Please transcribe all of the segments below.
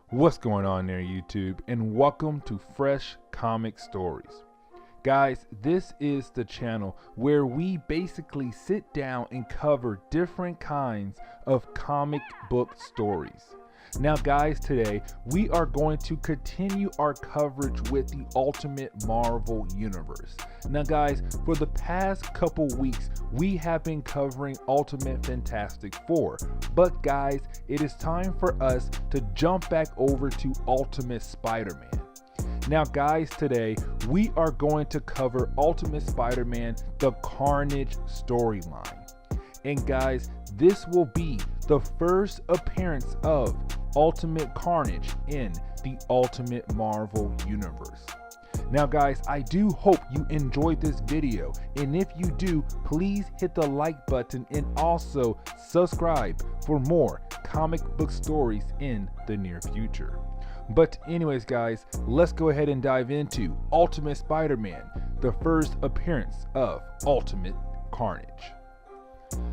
What's going on there, YouTube, and welcome to Fresh Comic Stories. Guys, this is the channel where we basically sit down and cover different kinds of comic book stories. Now guys, today we are going to continue our coverage with the Ultimate Marvel Universe. Now guys, for the past couple weeks we have been covering Ultimate Fantastic Four, but guys, it is time for us to jump back over to Ultimate Spider-Man. Now guys, today we are going to cover Ultimate Spider-Man, the Carnage storyline. And guys, this will be the first appearance of Ultimate Carnage in the Ultimate Marvel Universe. Now guys, I do hope you enjoyed this video, and if you do, please hit the like button and also subscribe for more comic book stories in the near future. But anyways guys, let's go ahead and dive into Ultimate Spider-Man, the first appearance of Ultimate Carnage.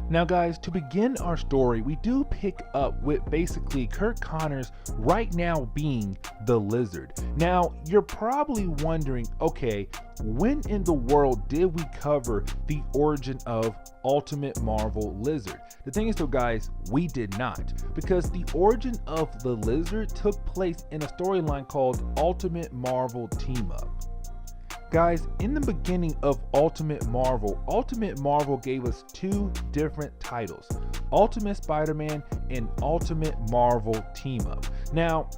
Now guys, to begin our story, we do pick up with basically Curt Connors right now being the Lizard. Now, you're probably wondering, okay, when in the world did we cover the origin of Ultimate Marvel Lizard? The thing is though guys, we did not, because the origin of the Lizard took place in a storyline called Ultimate Marvel Team Up. Guys, in the beginning of Ultimate Marvel gave us two different titles, Ultimate Spider-Man and Ultimate Marvel Team Up. Now,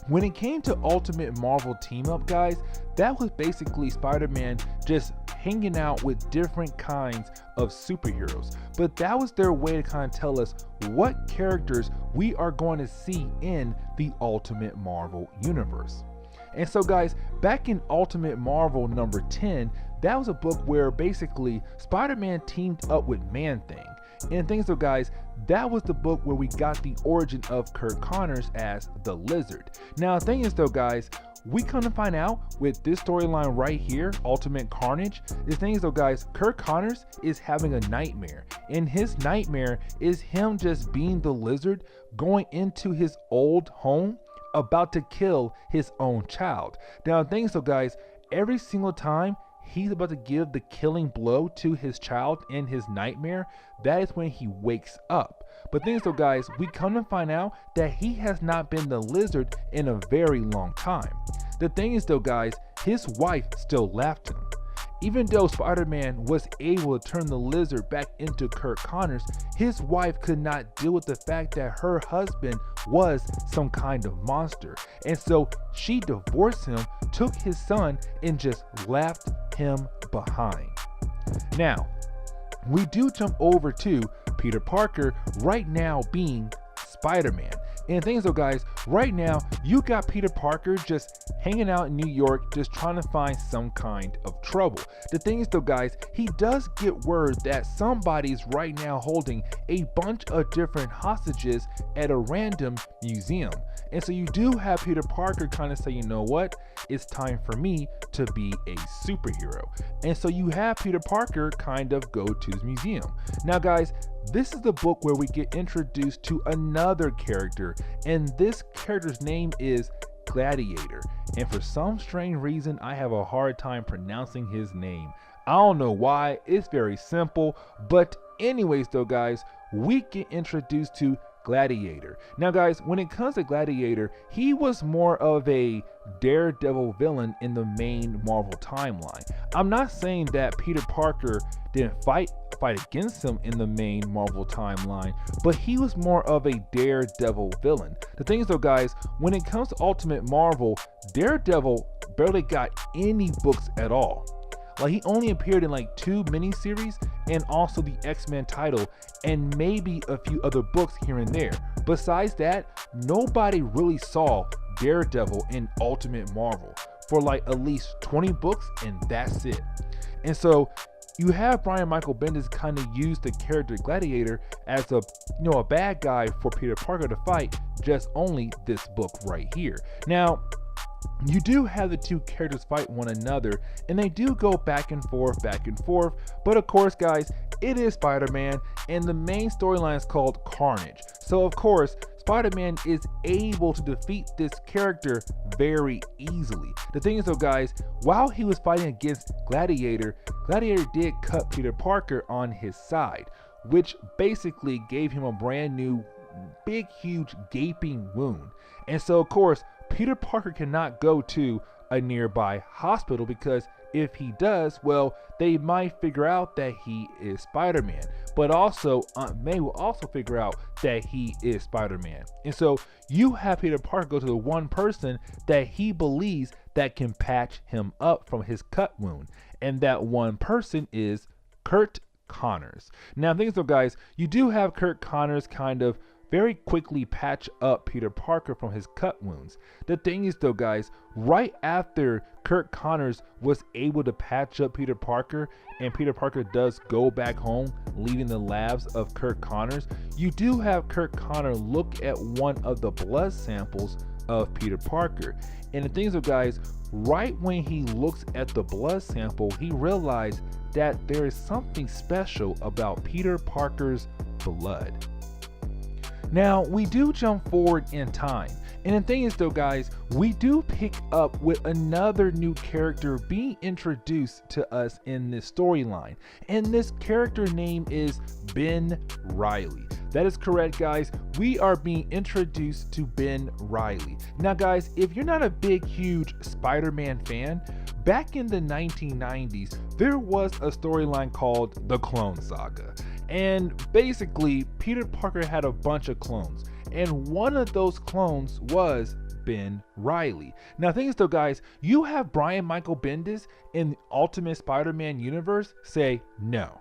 when it came to Ultimate Marvel Team Up, guys, that was basically Spider-Man just hanging out with different kinds of superheroes. But that was their way to kind of tell us what characters we are going to see in the Ultimate Marvel universe. And so guys, back in Ultimate Marvel number 10, that was a book where basically Spider-Man teamed up with Man-Thing. And things so guys, that was the book where we got the origin of Curt Connors as the Lizard. Now the thing is though guys, we come to find out with this storyline right here, Ultimate Carnage, the thing is though guys, Curt Connors is having a nightmare. And his nightmare is him just being the Lizard, going into his old home, about to kill his own child. Now the thing is though guys, every single time he's about to give the killing blow to his child in his nightmare, that is when he wakes up. But things though guys, we come to find out that he has not been the Lizard in a very long time. The thing is though guys, his wife still left him. Even though Spider-Man was able to turn the Lizard back into Curt Connors, his wife could not deal with the fact that her husband was some kind of monster. And so she divorced him, took his son, and just left him behind. Now, we do jump over to Peter Parker right now being Spider-Man. And things though guys, right now you got Peter Parker just hanging out in New York, just trying to find some kind of trouble. The thing is though guys, he does get word that somebody's right now holding a bunch of different hostages at a random museum. And so you do have Peter Parker kind of say, you know what, it's time for me to be a superhero. And so you have Peter Parker kind of go to his museum. Now guys, this is the book where we get introduced to another character, and this character's name is Gladiator. And for some strange reason, I have a hard time pronouncing his name. I don't know why, it's very simple, but anyways though guys, we get introduced to Gladiator. Now guys, when it comes to Gladiator, he was more of a daredevil villain in the main Marvel timeline. I'm not saying that Peter Parker didn't fight against him in the main Marvel timeline, but he was more of a daredevil villain. The thing is though guys, when it comes to Ultimate Marvel, Daredevil barely got any books at all. Like, he only appeared in like 2 miniseries and also the X-Men title and maybe a few other books here and there. Besides that, nobody really saw Daredevil in Ultimate Marvel for like at least 20 books, and that's it. And so you have Brian Michael Bendis kind of use the character Gladiator as a bad guy for Peter Parker to fight, just only this book right here. Now, you do have the two characters fight one another, and they do go back and forth, but of course guys, it is Spider-Man, and the main storyline is called Carnage. So of course, Spider-Man is able to defeat this character very easily. The thing is though, guys, while he was fighting against Gladiator, Gladiator did cut Peter Parker on his side, which basically gave him a brand new big huge gaping wound. And so of course Peter Parker cannot go to a nearby hospital, because if he does, well, they might figure out that he is Spider-Man, but also Aunt May will also figure out that he is Spider-Man. And so you have Peter Parker go to the one person that he believes that can patch him up from his cut wound, and that one person is Curt Connors. Now, things though, guys, you do have Curt Connors kind of very quickly patch up Peter Parker from his cut wounds. The thing is though, guys, right after Curt Connors was able to patch up Peter Parker and Peter Parker does go back home, leaving the labs of Curt Connors, you do have Curt Connors look at one of the blood samples of Peter Parker. And the things though, guys, right when he looks at the blood sample, he realized that there is something special about Peter Parker's blood. Now, we do jump forward in time, and the thing is though, guys, we do pick up with another new character being introduced to us in this storyline, and this character name is Ben Reilly. That is correct, guys. We are being introduced to Ben Reilly. Now, guys, if you're not a big, huge Spider-Man fan, back in the 1990s, there was a storyline called The Clone Saga. And basically, Peter Parker had a bunch of clones, and one of those clones was Ben Reilly. Now, thing is though, guys, you have Brian Michael Bendis in the Ultimate Spider-Man universe say, no,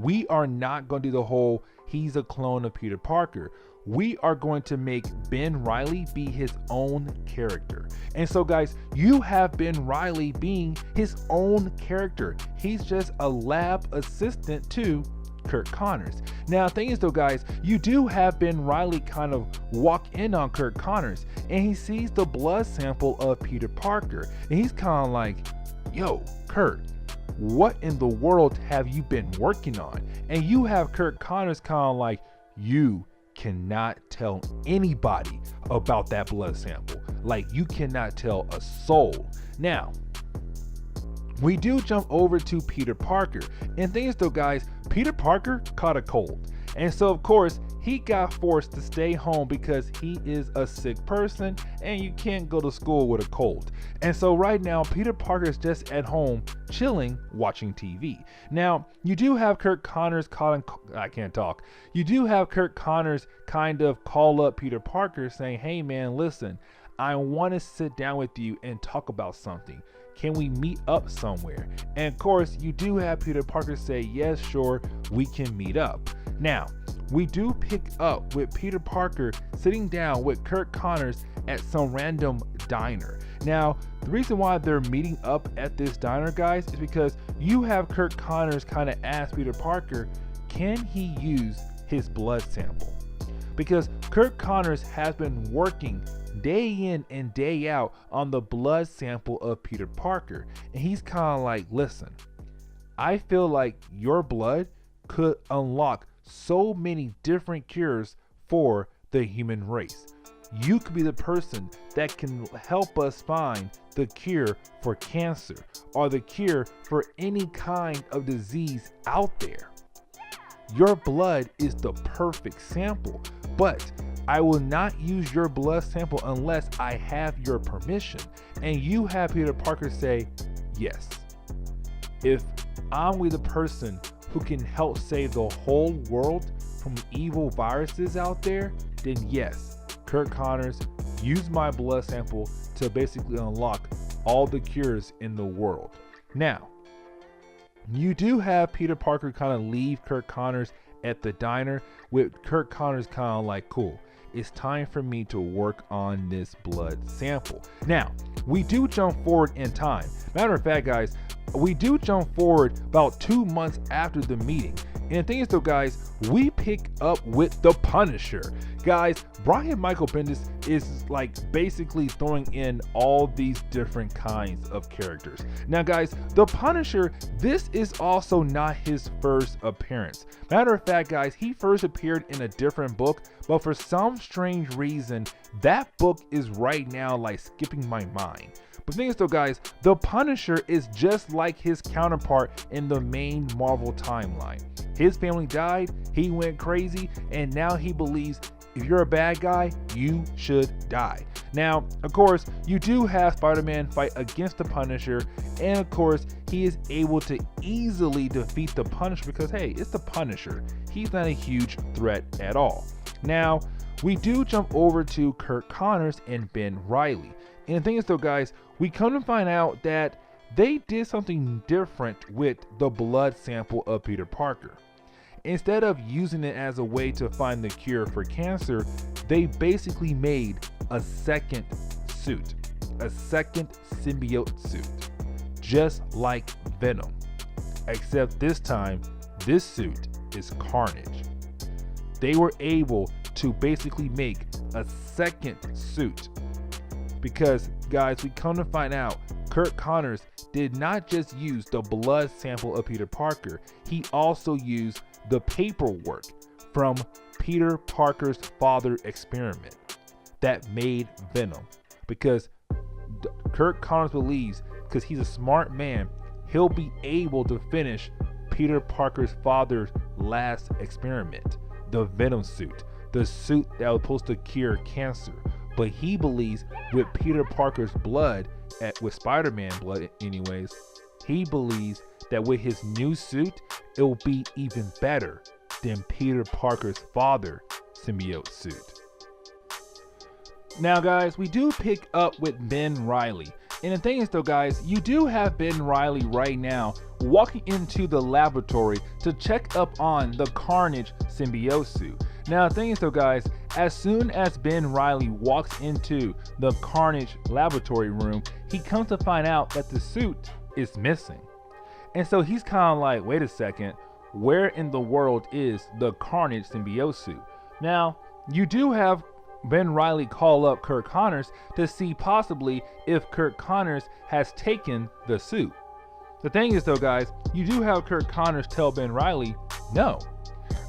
we are not going to do the whole he's a clone of Peter Parker. We are going to make Ben Reilly be his own character. And so, guys, you have Ben Reilly being his own character. He's just a lab assistant to Curt Connors. Now, the thing is though, guys, you do have Ben Reilly kind of walk in on Curt Connors, and he sees the blood sample of Peter Parker, and he's kind of like, yo, Curt, what in the world have you been working on? And you have Curt Connors kind of like, you cannot tell anybody about that blood sample. Like, you cannot tell a soul. Now, we do jump over to Peter Parker, and things though, guys, Peter Parker caught a cold, and so of course he got forced to stay home because he is a sick person and you can't go to school with a cold. And so right now Peter Parker is just at home chilling, watching TV. Now, you do have Curt Connors You do have Curt Connors kind of call up Peter Parker saying, hey man, listen, I want to sit down with you and talk about something. Can we meet up somewhere? And of course, you do have Peter Parker say, yes, sure, we can meet up. Now, we do pick up with Peter Parker sitting down with Curt Connors at some random diner. Now, the reason why they're meeting up at this diner, guys, is because you have Curt Connors kind of ask Peter Parker, can he use his blood sample? Because Curt Connors has been working day in and day out on the blood sample of Peter Parker, and he's kind of like, listen, I feel like your blood could unlock so many different cures for the human race. You could be the person that can help us find the cure for cancer or the cure for any kind of disease out there. Your blood is the perfect sample, but I will not use your blood sample unless I have your permission. And you have Peter Parker say, yes. If I'm with the person who can help save the whole world from evil viruses out there, then yes, Curt Connors, use my blood sample to basically unlock all the cures in the world. Now, you do have Peter Parker kind of leave Curt Connors at the diner, with Curt Connors kind of like, cool, it's time for me to work on this blood sample. Now, we do jump forward in time. Matter of fact, guys, we do jump forward about 2 months after the meeting, And the thing is though, guys, we pick up with the Punisher. Guys, Brian Michael Bendis is like basically throwing in all these different kinds of characters. Now guys, the Punisher, this is also not his first appearance. Matter of fact, guys, he first appeared in a different book, but for some strange reason, that book is right now like skipping my mind. But the thing is though, guys, the Punisher is just like his counterpart in the main Marvel timeline. His family died, he went crazy, and now he believes if you're a bad guy, you should die. Now, of course, you do have Spider-Man fight against the Punisher, and of course, he is able to easily defeat the Punisher because, hey, it's the Punisher. He's not a huge threat at all. Now, we do jump over to Curt Connors and Ben Reilly. And the thing is though, guys, we come to find out that they did something different with the blood sample of Peter Parker. Instead of using it as a way to find the cure for cancer, they basically made a second suit, a second symbiote suit, just like Venom. Except this time, this suit is Carnage. They were able to basically make a second suit because, guys, we come to find out Curt Connors did not just use the blood sample of Peter Parker, he also used the paperwork from Peter Parker's father experiment that made Venom. Because Curt Connors believes, because he's a smart man, he'll be able to finish Peter Parker's father's last experiment, the Venom suit, the suit that was supposed to cure cancer. But he believes with Peter Parker's blood, with Spider-Man blood anyways, he believes that with his new suit, it will be even better than Peter Parker's father symbiote suit. Now guys, we do pick up with Ben Reilly. And the thing is though, guys, you do have Ben Reilly right now walking into the laboratory to check up on the Carnage symbiote suit. Now the thing is though, guys, as soon as Ben Reilly walks into the Carnage laboratory room, he comes to find out that the suit is missing. And so he's kind of like, wait a second, where in the world is the Carnage symbiote suit? Now, you do have Ben Reilly call up Curt Connors to see possibly if Curt Connors has taken the suit. The thing is though, guys, you do have Curt Connors tell Ben Reilly, no,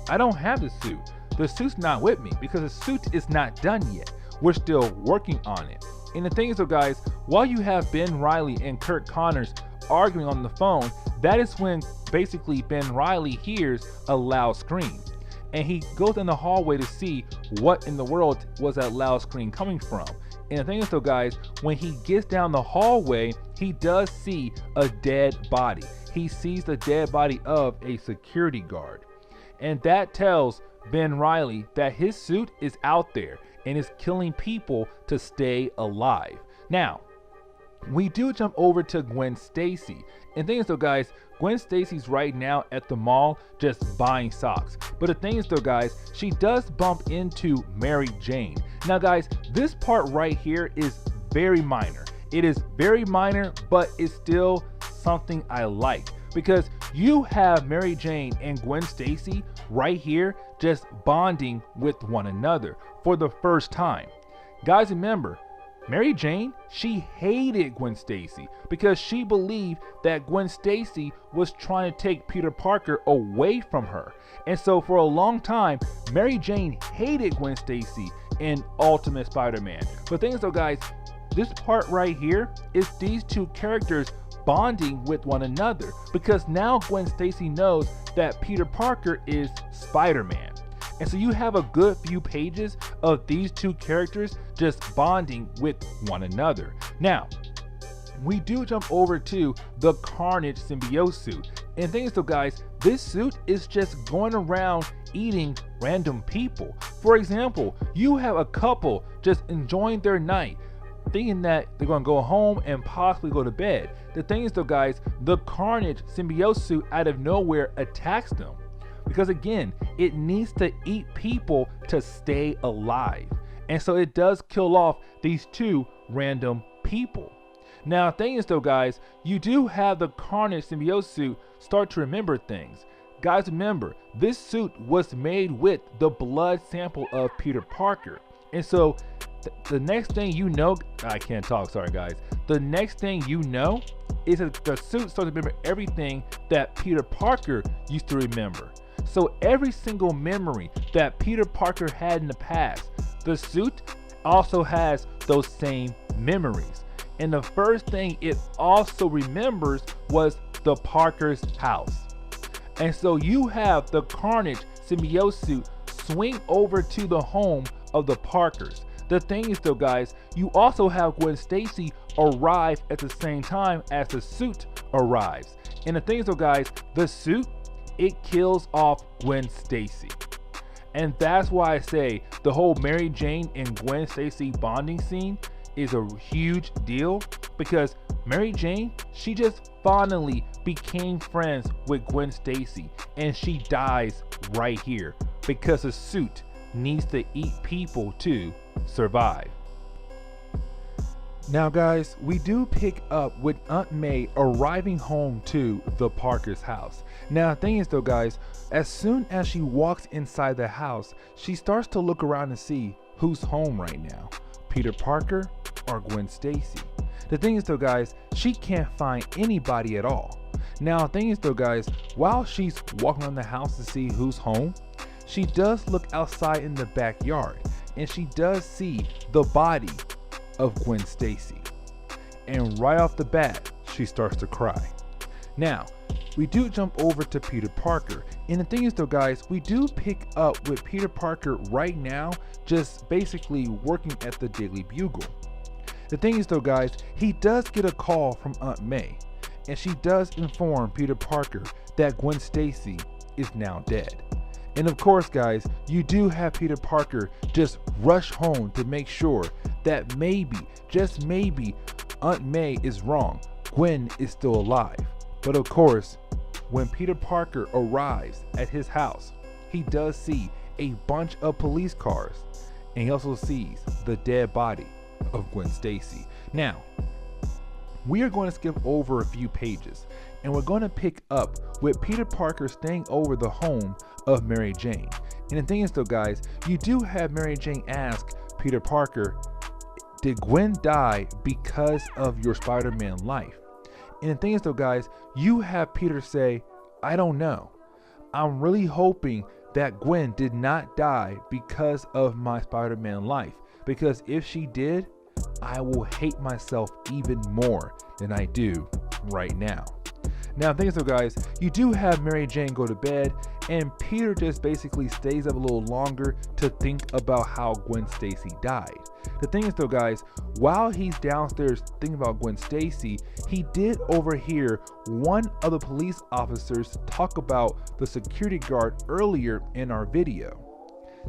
I don't have the suit. The suit's not with me because the suit is not done yet. We're still working on it. And the thing is though, guys, while you have Ben Reilly and Curt Connors arguing on the phone, that is when basically Ben Reilly hears a loud scream. And he goes in the hallway to see what in the world was that loud scream coming from. And the thing is though, guys, when he gets down the hallway, he does see a dead body. He sees the dead body of a security guard. And that tells Ben Reilly that his suit is out there and is killing people to stay alive. Now, we do jump over to Gwen Stacy. And the thing is though, guys, Gwen Stacy's right now at the mall just buying socks. But the thing is though, guys, she does bump into Mary Jane. Now guys, this part right here is very minor. It is very minor, but it's still something I like. Because you have Mary Jane and Gwen Stacy right here just bonding with one another for the first time. Guys, remember, Mary Jane, she hated Gwen Stacy because she believed that Gwen Stacy was trying to take Peter Parker away from her. And so for a long time, Mary Jane hated Gwen Stacy in Ultimate Spider-Man. But the thing is though, guys, this part right here is these two characters bonding with one another because now Gwen Stacy knows that Peter Parker is Spider-Man. And so you have a good few pages of these two characters just bonding with one another. Now, we do jump over to the Carnage symbiote suit. And the thing is though, guys, this suit is just going around eating random people. For example, you have a couple just enjoying their night, thinking that they're going to go home and possibly go to bed. The thing is though, guys, the Carnage symbiote suit out of nowhere attacks them. Because again, it needs to eat people to stay alive. And so it does kill off these two random people. Now the thing is though, guys, you do have the Carnage symbiote suit start to remember things. Guys, remember, this suit was made with the blood sample of Peter Parker. And so the next thing you know, I can't talk, sorry guys. The next thing you know is that the suit starts to remember everything that Peter Parker used to remember. So every single memory that Peter Parker had in the past, the suit also has those same memories. And the first thing it also remembers was the Parker's house. And so you have the Carnage symbiote suit swing over to the home of the Parkers. The thing is though guys, you also have Gwen Stacy arrive at the same time as the suit arrives. And the thing is though guys, the suit, it kills off Gwen Stacy. And that's why I say the whole Mary Jane and Gwen Stacy bonding scene is a huge deal, because Mary Jane, she just finally became friends with Gwen Stacy, and she dies right here because the suit needs to eat people to survive. Now guys, we do pick up with Aunt May arriving home to the Parker's house. Now the thing is though guys, as soon as she walks inside the house, she starts to look around and see who's home right now, Peter Parker or Gwen Stacy. The thing is though guys, she can't find anybody at all. Now the thing is though guys, while she's walking around the house to see who's home, she does look outside in the backyard and she does see the body of Gwen Stacy. And right off the bat, she starts to cry. Now, we do jump over to Peter Parker, and the thing is though guys, we do pick up with Peter Parker right now just basically working at the Daily Bugle. The thing is though guys, he does get a call from Aunt May, and she does inform Peter Parker that Gwen Stacy is now dead. And of course guys, you do have Peter Parker just rush home to make sure that maybe, just maybe, Aunt May is wrong, Gwen is still alive. But of course, when Peter Parker arrives at his house, he does see a bunch of police cars, and he also sees the dead body of Gwen Stacy. Now, we are going to skip over a few pages, and we're going to pick up with Peter Parker staying over the home of Mary Jane. And the thing is though guys, you do have Mary Jane ask Peter Parker, did Gwen die because of your Spider-Man life? And the thing is though guys, you have Peter say, I don't know. I'm really hoping that Gwen did not die because of my Spider-Man life, because if she did, I will hate myself even more than I do right now. Now, the thing is though guys, you do have Mary Jane go to bed, and Peter just basically stays up a little longer to think about how Gwen Stacy died. The thing is though guys, while he's downstairs thinking about Gwen Stacy, he did overhear one of the police officers talk about the security guard earlier in our video,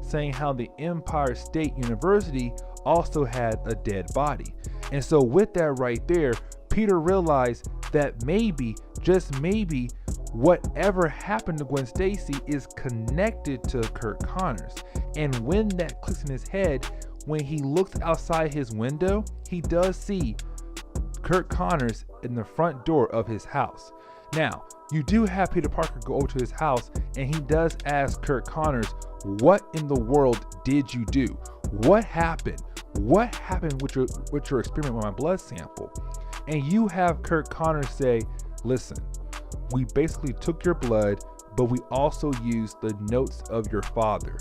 saying how the Empire State University also had a dead body. And so with that right there, Peter realized that maybe, just maybe, whatever happened to Gwen Stacy is connected to Curt Connors. And when that clicks in his head, when he looks outside his window, he does see Curt Connors in the front door of his house. Now, you do have Peter Parker go over to his house, and he does ask Curt Connors, what in the world did you do? What happened? What happened with your experiment with my blood sample? And you have Curt Connors say, listen, we basically took your blood, but we also used the notes of your father,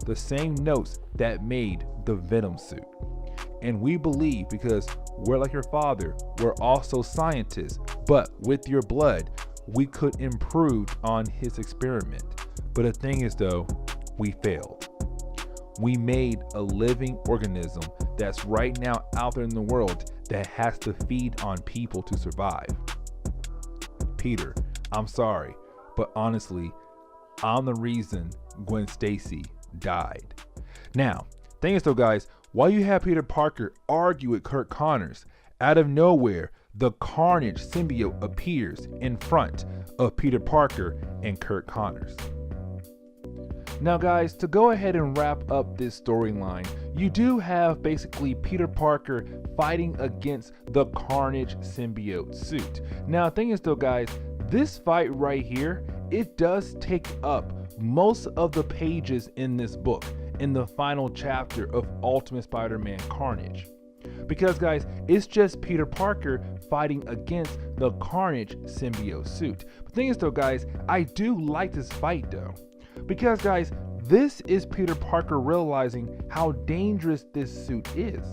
the same notes that made the Venom suit. And we believe, because we're like your father, we're also scientists, but with your blood, we could improve on his experiment. But the thing is though, we failed. We made a living organism that's right now out there in the world that has to feed on people to survive. Peter, I'm sorry, but honestly, I'm the reason Gwen Stacy died. Now, thing is though guys, while you have Peter Parker argue with Curt Connors, out of nowhere, the Carnage symbiote appears in front of Peter Parker and Curt Connors. Now guys, to go ahead and wrap up this storyline, you do have basically Peter Parker fighting against the Carnage symbiote suit. Now the thing is though guys, this fight right here it does take up most of the pages in this book, in the final chapter of Ultimate Spider-Man Carnage. Because guys, it's just Peter Parker fighting against the Carnage symbiote suit. The thing is though guys, I do like this fight though. Because guys, this is Peter Parker realizing how dangerous this suit is.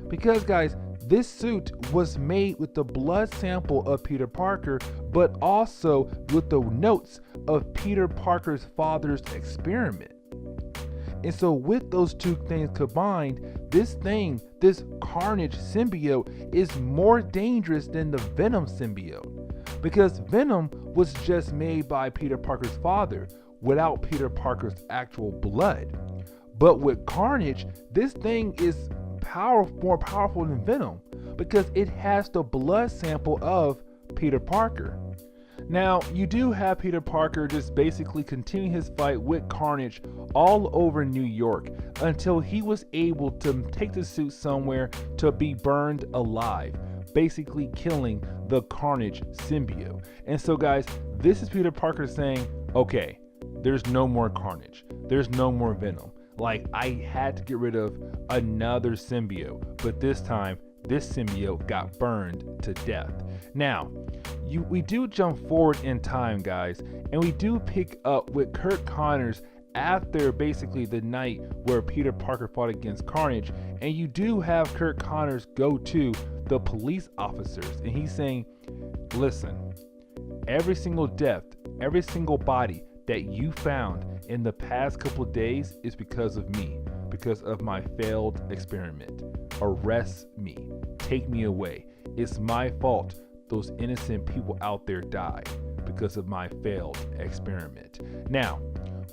Because guys, this suit was made with the blood sample of Peter Parker, but also with the notes of Peter Parker's father's experiment. And so with those two things combined, this Carnage symbiote is more dangerous than the Venom symbiote. Because Venom was just made by Peter Parker's father without Peter Parker's actual blood. But with Carnage, this thing is more powerful than Venom because it has the blood sample of Peter Parker. Now, you do have Peter Parker just basically continuing his fight with Carnage all over New York until he was able to take the suit somewhere to be burned alive, basically killing the Carnage symbiote. And so guys, this is Peter Parker saying, okay, there's no more Carnage, there's no more Venom. Like, I had to get rid of another symbiote, but this time this symbiote got burned to death. Now, we do jump forward in time, guys, and we do pick up with Curt Connors after basically the night where Peter Parker fought against Carnage, and you do have Curt Connors go to the police officers, and he's saying, listen, every single death, every single body that you found in the past couple of days is because of me, because of my failed experiment. Arrest me, take me away. It's my fault those innocent people out there died because of my failed experiment. Now,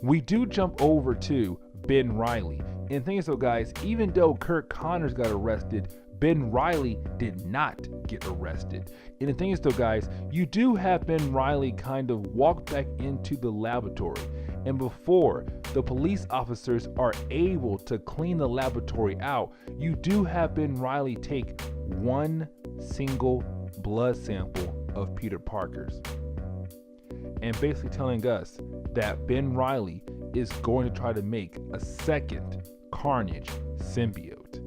we do jump over to Ben Reilly. And things so guys, even though Curt Connors got arrested, Ben Reilly did not get arrested. And the thing is though guys, you do have Ben Reilly kind of walk back into the laboratory, and before the police officers are able to clean the laboratory out, you do have Ben Reilly take one single blood sample of Peter Parker's, and basically telling us that Ben Reilly is going to try to make a second Carnage symbiote.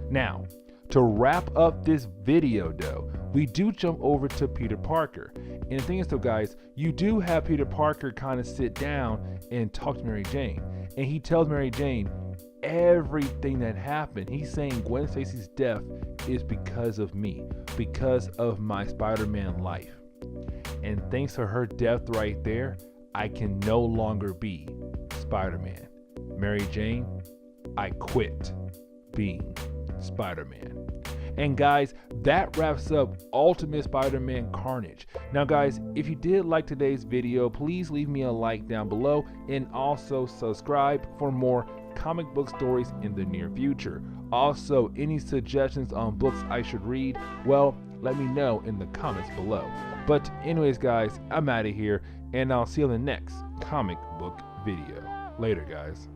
Now, to wrap up this video though, we do jump over to Peter Parker. And the thing is though guys, you do have Peter Parker kind of sit down and talk to Mary Jane. And he tells Mary Jane everything that happened. He's saying Gwen Stacy's death is because of me, because of my Spider-Man life. And thanks to her death right there, I can no longer be Spider-Man. Mary Jane, I quit being Spider-Man. And guys, that wraps up Ultimate Spider-Man Carnage. Now guys, if you did like today's video, please leave me a like down below and also subscribe for more comic book stories in the near future. Also, any suggestions on books I should read, well, let me know in the comments below. But anyways guys, I'm out of here and I'll see you in the next comic book video. Later guys.